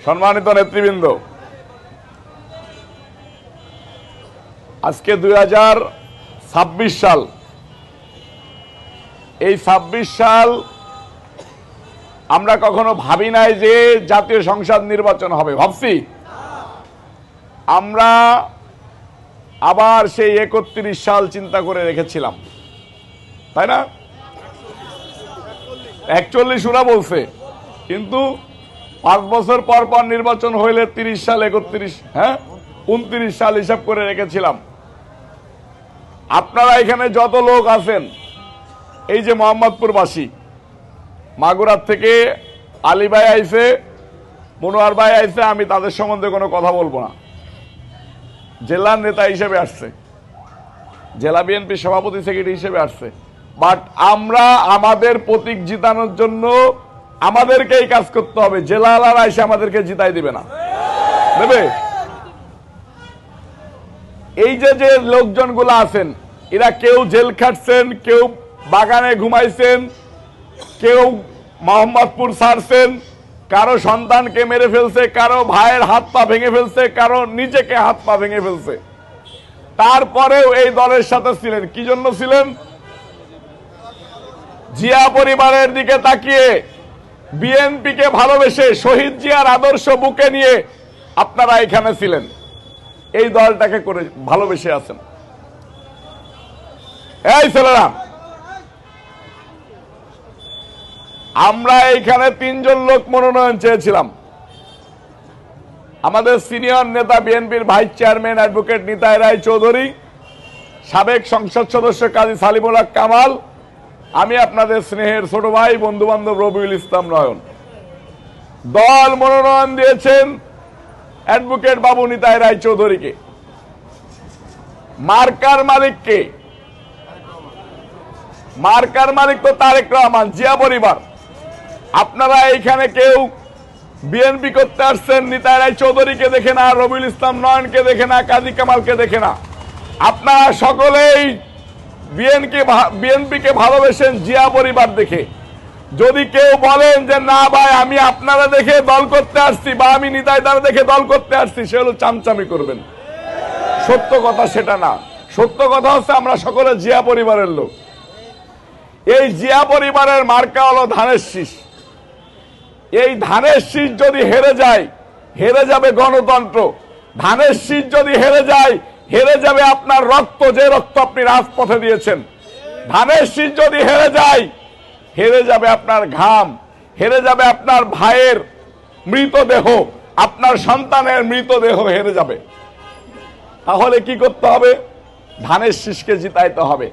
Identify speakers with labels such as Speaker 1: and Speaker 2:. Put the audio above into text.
Speaker 1: সম্মানিত নেতৃবৃন্দ, আজকে 2026 সাল। এই 26 সাল আমরা কখনো ভাবি নাই যে জাতীয় সংসদ নির্বাচন হবে। ভাবছি আমরা আবার সেই 31 সাল চিন্তা করে রেখেছিলাম, তাই না? 41 ওরা বলছে, কিন্তু 5 বছর পর পর নির্বাচন হইলে 30 সাল 31, 29 সাল হিসাব করে রেখেছিলাম। আপনারা এখানে যত লোক আছেন, এই যে মোহাম্মদপুরবাসী, মাগুরার থেকে আলী ভাই আইছে, মনোয়ার ভাই আইছে, আমি তাদের সম্বন্ধে কোনো কথা বলবো না। জেলার নেতা হিসেবে আসছে, জেলা বিএনপি সভাপতি সেক্রেটারি হিসেবে আসছে, বাট আমরা আমাদের প্রতীক জিতানোর জন্য আমাদেরকেই কাজ করতে হবে। জেলাওয়ালারা এসে আমাদেরকে জিতাই দিবে না, দেবে? এই যে লোকজনগুলো আছেন, এরা কেউ জেল খাটছেন, কেউ বাগানে ঘুমাইছেন, কেউ মোহাম্মদপুর ছাড়ছেন, কারো সন্তানকে মেরে ফেলছে, কারো ভাইয়ের হাত পা ভেঙে ফেলছে, কারো নিজেকে হাত পা ভেঙে ফেলছে। তারপরেও এই দলের সাথে ছিলেন। কি জন্য ছিলেন? জিয়া পরিবারের দিকে তাকিয়ে, বিএনপিকে ভালোবেসে, শহীদ জিয়ার আদর্শ বুকে নিয়ে আপনারা এখানে ছিলেন, এই দলটাকে করে ভালোবেসে আছেন। এই ছেলেরা, আমরা এইখানে 3 জন লোক মনোনয়ন চেয়েছিলাম। আমাদের সিনিয়র নেতা, বিএনপির ভাইস চেয়ারম্যান অ্যাডভোকেট নিতাই রায় চৌধুরী, সাবেক সংসদ সদস্য কাজী সালিমুল হক কামাল, আমি আপনাদের স্নেহের ছোট ভাই বন্ধু বান্ধব রবিউল ইসলাম নয়ন। দল মনোনয়ন দিয়েছেন অ্যাডভোকেট বাবু নিতাই রায় চৌধুরীকে। মার্কার মালিককে? মার্কার মালিক তো তারেক রহমান, জিয়া পরিবার। আপনারা এইখানে কেউ বিএনপি করতে আসছেন, নিতাই রায় চৌধুরীকে দেখে না, রবিউল ইসলাম নয়নকে দেখে না, কাজী কামালকে দেখে না। আপনারা সকলেই বিএনপিকে ভালোবেসেন জিয়া পরিবার দেখে। যদি কেউ বলেন যে না ভাই, আমি আপনারা দেখে দল করতে আসছি, বা আমি নিতাই দ্বারা দেখে দল করতে আসছি, সে হলো চামচামি করবেন। সত্য কথা সেটা না। সত্য কথা হচ্ছে আমরা সকলে জিয়া পরিবারের লোক। এই জিয়া পরিবারের মার্কা হলো ধানের শীষ। এই ধানের শীষ যদি হেরে যায়, হেরে যাবে গণতন্ত্র। ধানের শীষ যদি হেরে যায়, হেরে যাবে আপনার রক্ত, যে রক্ত আপনি রাজপথে দিয়েছেন। ধানের শীষ যদি হেরে যায়, হেরে যাবে আপনার ঘাম, হেরে যাবে আপনার ভাইয়ের মৃতদেহ, আপনার সন্তানের মৃতদেহ হেরে যাবে। তাহলে কি করতে হবে? ধানের শীষকে জিতাইতে হবে।